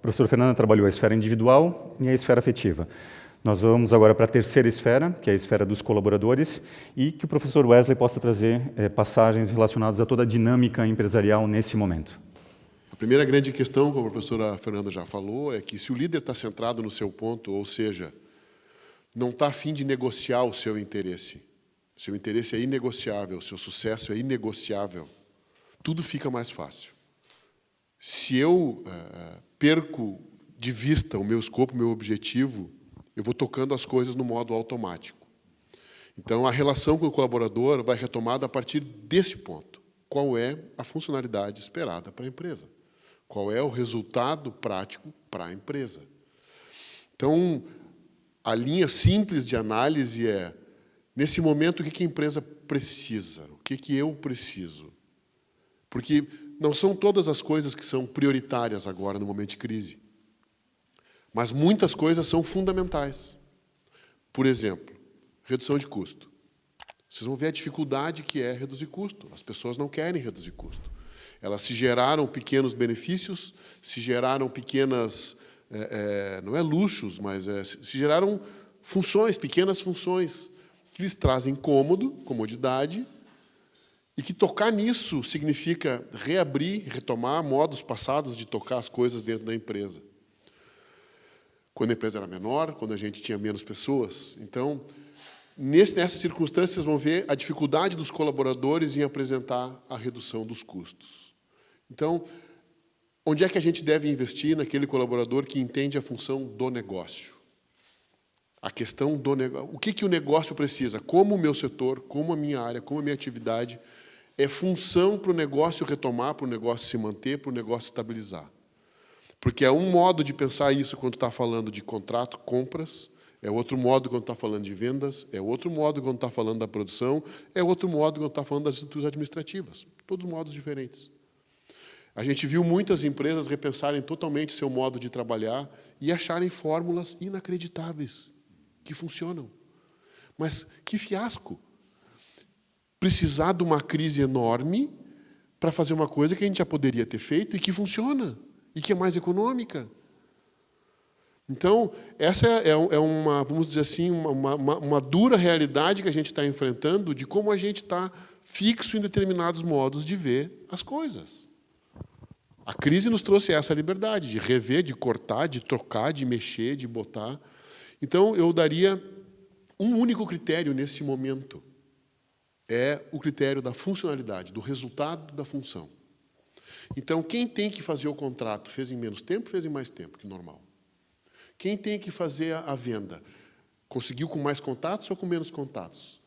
professora Fernanda trabalhou a esfera individual e a esfera afetiva. Nós vamos agora para a terceira esfera, que é a esfera dos colaboradores, e que o professor Wesley possa trazer passagens relacionadas a toda a dinâmica empresarial nesse momento. A primeira grande questão, como a professora Fernanda já falou, é que se o líder está centrado no seu ponto, ou seja, não está a fim de negociar o seu interesse é inegociável, o seu sucesso é inegociável, tudo fica mais fácil. Se eu perco de vista o meu escopo, o meu objetivo, eu vou tocando as coisas no modo automático. Então, a relação com o colaborador vai retomada a partir desse ponto. Qual é a funcionalidade esperada para a empresa? Qual é o resultado prático para a empresa? Então, a linha simples de análise é, nesse momento, o que a empresa precisa? O que eu preciso? Porque não são todas as coisas que são prioritárias agora, no momento de crise. Mas muitas coisas são fundamentais. Por exemplo, redução de custo. Vocês vão ver a dificuldade que é reduzir custo. As pessoas não querem reduzir custo. Elas se geraram pequenos benefícios, se geraram pequenas, não é luxos, mas se geraram funções, pequenas funções, que lhes trazem comodidade, e que tocar nisso significa reabrir, retomar modos passados de tocar as coisas dentro da empresa. Quando a empresa era menor, quando a gente tinha menos pessoas. Então, nessas circunstâncias, vocês vão ver a dificuldade dos colaboradores em apresentar a redução dos custos. Então, onde é que a gente deve investir naquele colaborador que entende a função do negócio? A questão do negócio. O que o negócio precisa? Como o meu setor, como a minha área, como a minha atividade é função para o negócio retomar, para o negócio se manter, para o negócio estabilizar. Porque é um modo de pensar isso quando está falando de contrato, compras, é outro modo quando está falando de vendas, é outro modo quando está falando da produção, é outro modo quando está falando das estruturas administrativas. Todos modos diferentes. A gente viu muitas empresas repensarem totalmente seu modo de trabalhar e acharem fórmulas inacreditáveis, que funcionam. Mas que fiasco! Precisar de uma crise enorme para fazer uma coisa que a gente já poderia ter feito e que funciona, e que é mais econômica. Então, essa é uma, vamos dizer assim, uma dura realidade que a gente está enfrentando de como a gente está fixo em determinados modos de ver as coisas. A crise nos trouxe essa liberdade de rever, de cortar, de trocar, de mexer, de botar. Então, eu daria um único critério nesse momento. É o critério da funcionalidade, do resultado da função. Então, quem tem que fazer o contrato fez em menos tempo, fez em mais tempo que normal. Quem tem que fazer a venda conseguiu com mais contatos ou com menos contatos?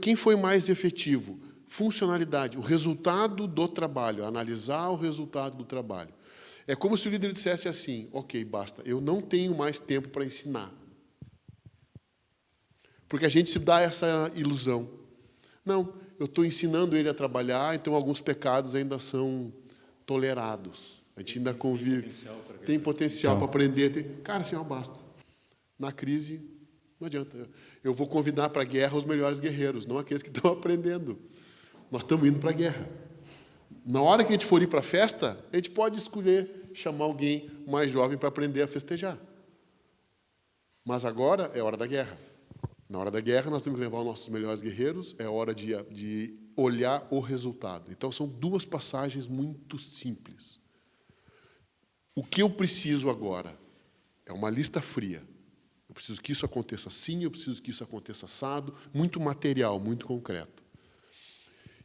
Quem foi mais efetivo? Funcionalidade, o resultado do trabalho, analisar o resultado do trabalho. É como se o líder dissesse assim, ok, basta, eu não tenho mais tempo para ensinar. Porque a gente se dá essa ilusão. Não, eu estou ensinando ele a trabalhar, então alguns pecados ainda são tolerados. A gente ainda convive. Tem potencial para aprender. Cara, assim, basta. Na crise, não adianta. Eu vou convidar para a guerra os melhores guerreiros, não aqueles que estão aprendendo. Nós estamos indo para a guerra. Na hora que a gente for ir para a festa, a gente pode escolher chamar alguém mais jovem para aprender a festejar. Mas agora é hora da guerra. Na hora da guerra, nós temos que levar os nossos melhores guerreiros, é hora de olhar o resultado. Então, são duas passagens muito simples. O que eu preciso agora é uma lista fria. Eu preciso que isso aconteça assim, eu preciso que isso aconteça assado, muito material, muito concreto.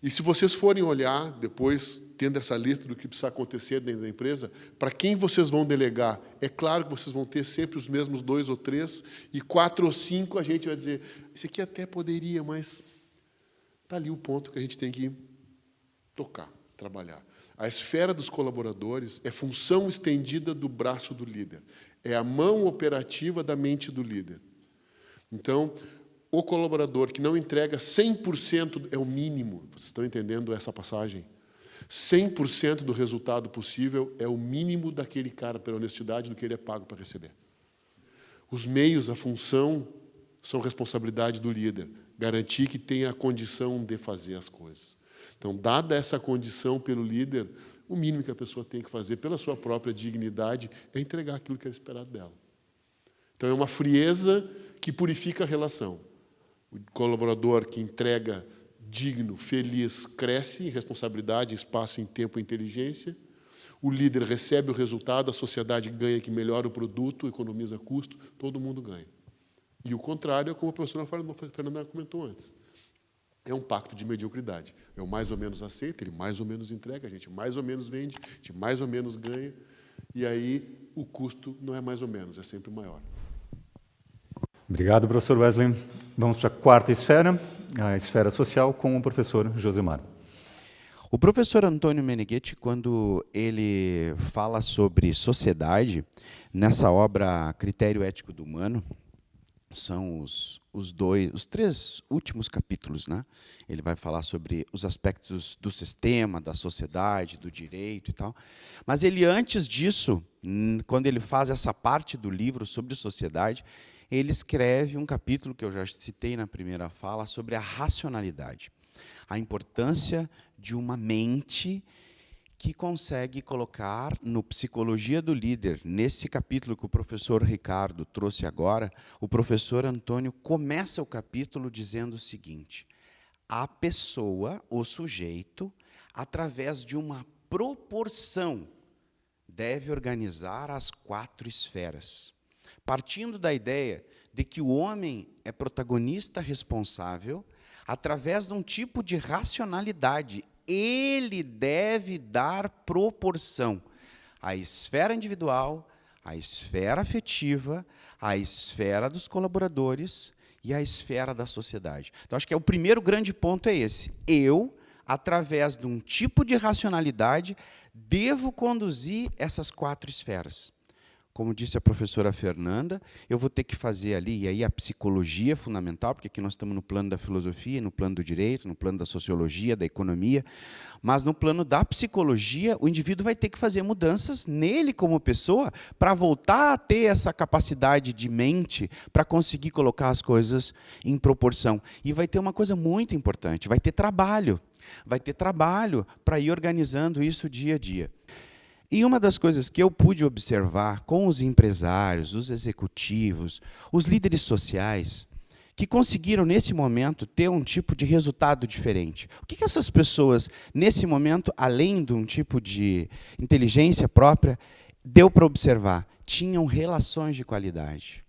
E se vocês forem olhar, depois, tendo essa lista do que precisa acontecer dentro da empresa, para quem vocês vão delegar, é claro que vocês vão ter sempre os mesmos 2 ou 3, e 4 ou 5 a gente vai dizer, esse aqui até poderia, mas está ali o ponto que a gente tem que tocar, trabalhar. A esfera dos colaboradores é função estendida do braço do líder. É a mão operativa da mente do líder. Então, o colaborador que não entrega 100% é o mínimo. Vocês estão entendendo essa passagem? 100% do resultado possível é o mínimo daquele cara, pela honestidade, do que ele é pago para receber. Os meios, a função, são responsabilidade do líder. Garantir que tenha a condição de fazer as coisas. Então, dada essa condição pelo líder, o mínimo que a pessoa tem que fazer pela sua própria dignidade é entregar aquilo que era esperado dela. Então, é uma frieza que purifica a relação. O colaborador que entrega digno, feliz, cresce em responsabilidade, em espaço, em tempo e inteligência. O líder recebe o resultado, a sociedade ganha, que melhora o produto, economiza custo, todo mundo ganha. E o contrário é como a professora Fernanda comentou antes. É um pacto de mediocridade. Eu mais ou menos aceito, ele mais ou menos entrega, a gente mais ou menos vende, a gente mais ou menos ganha, e aí o custo não é mais ou menos, é sempre maior. Obrigado, professor Wesley. Vamos para a quarta esfera, a esfera social, com o professor Josemar. O professor Antônio Meneghetti, quando ele fala sobre sociedade, nessa obra Critério Ético do Humano, são os três últimos capítulos, né? Ele vai falar sobre os aspectos do sistema, da sociedade, do direito e tal. Mas ele, antes disso, quando ele faz essa parte do livro sobre sociedade, ele escreve um capítulo que eu já citei na primeira fala sobre a racionalidade. A importância de uma mente que consegue colocar no Psicologia do Líder, nesse capítulo que o professor Ricardo trouxe agora, o professor Antônio começa o capítulo dizendo o seguinte: a pessoa, o sujeito, através de uma proporção, deve organizar as 4 esferas, partindo da ideia de que o homem é protagonista responsável. Através de um tipo de racionalidade, ele deve dar proporção à esfera individual, à esfera afetiva, à esfera dos colaboradores e à esfera da sociedade. Então, acho que o primeiro grande ponto é esse. Eu, através de um tipo de racionalidade, devo conduzir essas 4 esferas. Como disse a professora Fernanda, eu vou ter que fazer ali, e aí a psicologia é fundamental, porque aqui nós estamos no plano da filosofia, no plano do direito, no plano da sociologia, da economia, mas no plano da psicologia, o indivíduo vai ter que fazer mudanças nele como pessoa, para voltar a ter essa capacidade de mente, para conseguir colocar as coisas em proporção. E vai ter uma coisa muito importante, vai ter trabalho para ir organizando isso dia a dia. E uma das coisas que eu pude observar com os empresários, os executivos, os líderes sociais, que conseguiram, nesse momento, ter um tipo de resultado diferente. O que essas pessoas, nesse momento, além de um tipo de inteligência própria, deu para observar? Tinham relações de qualidade.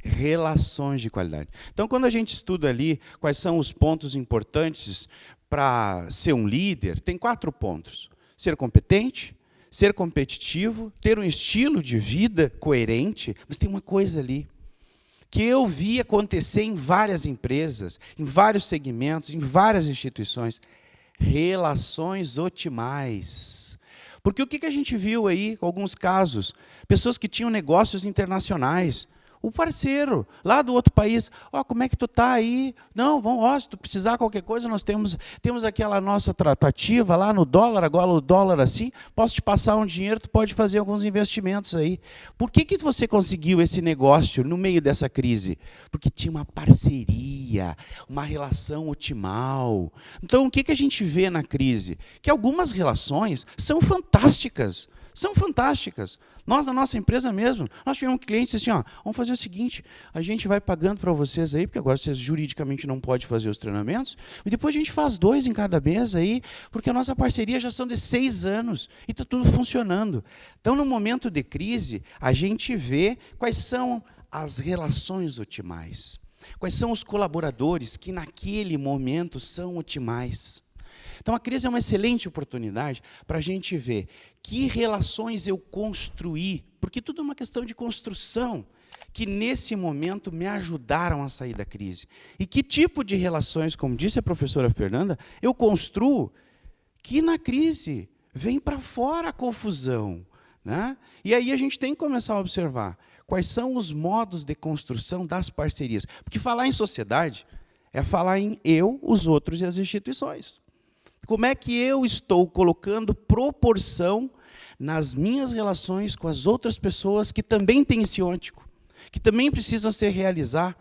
Relações de qualidade. Então, quando a gente estuda ali quais são os pontos importantes para ser um líder, tem 4 pontos. Ser competente, ser competitivo, ter um estilo de vida coerente, mas tem uma coisa ali que eu vi acontecer em várias empresas, em vários segmentos, em várias instituições: relações otimais. Porque o que a gente viu aí, alguns casos, pessoas que tinham negócios internacionais, o parceiro lá do outro país: ó, como é que tu tá aí? Não, vamos, ó, se tu precisar qualquer coisa, nós temos aquela nossa tratativa lá no dólar, agora o dólar assim, posso te passar um dinheiro, tu pode fazer alguns investimentos aí. Por que você conseguiu esse negócio no meio dessa crise? Porque tinha uma parceria, uma relação otimal. Então, o que a gente vê na crise? Que algumas relações são fantásticas. São fantásticas. Nós, na nossa empresa mesmo, nós tivemos clientes assim: ó, vamos fazer o seguinte, a gente vai pagando para vocês aí, porque agora vocês juridicamente não podem fazer os treinamentos, e depois a gente faz 2 em cada mês aí, porque a nossa parceria já são de 6 anos, e está tudo funcionando. Então, no momento de crise, a gente vê quais são as relações otimais, quais são os colaboradores que naquele momento são otimais. Então, a crise é uma excelente oportunidade para a gente ver que relações eu construí, porque tudo é uma questão de construção, que nesse momento me ajudaram a sair da crise. E que tipo de relações, como disse a professora Fernanda, eu construo, que na crise vem para fora a confusão, né? E aí a gente tem que começar a observar quais são os modos de construção das parcerias. Porque falar em sociedade é falar em eu, os outros e as instituições. Como é que eu estou colocando proporção nas minhas relações com as outras pessoas que também têm esse ótico, que também precisam se realizar?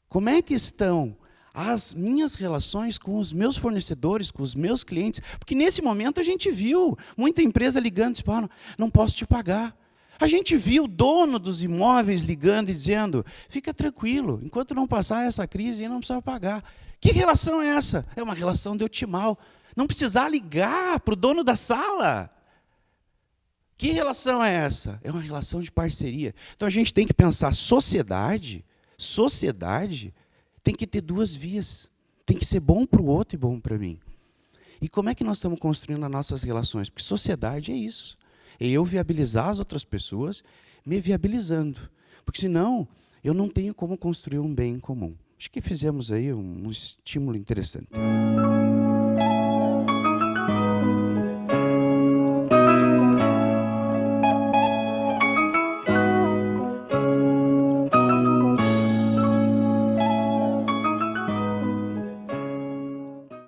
Como é que estão as minhas relações com os meus fornecedores, com os meus clientes, porque nesse momento a gente viu muita empresa ligando e dizendo, não posso te pagar. A gente viu o dono dos imóveis ligando e dizendo, fica tranquilo, enquanto não passar essa crise, não precisa pagar. Que relação é essa? É uma relação de otimal. Não precisar ligar para o dono da sala. Que relação é essa? É uma relação de parceria. Então a gente tem que pensar sociedade tem que ter duas vias. Tem que ser bom para o outro e bom para mim. E como é que nós estamos construindo as nossas relações? Porque sociedade é isso. É eu viabilizar as outras pessoas, me viabilizando. Porque senão, eu não tenho como construir um bem comum. Acho que fizemos aí um estímulo interessante.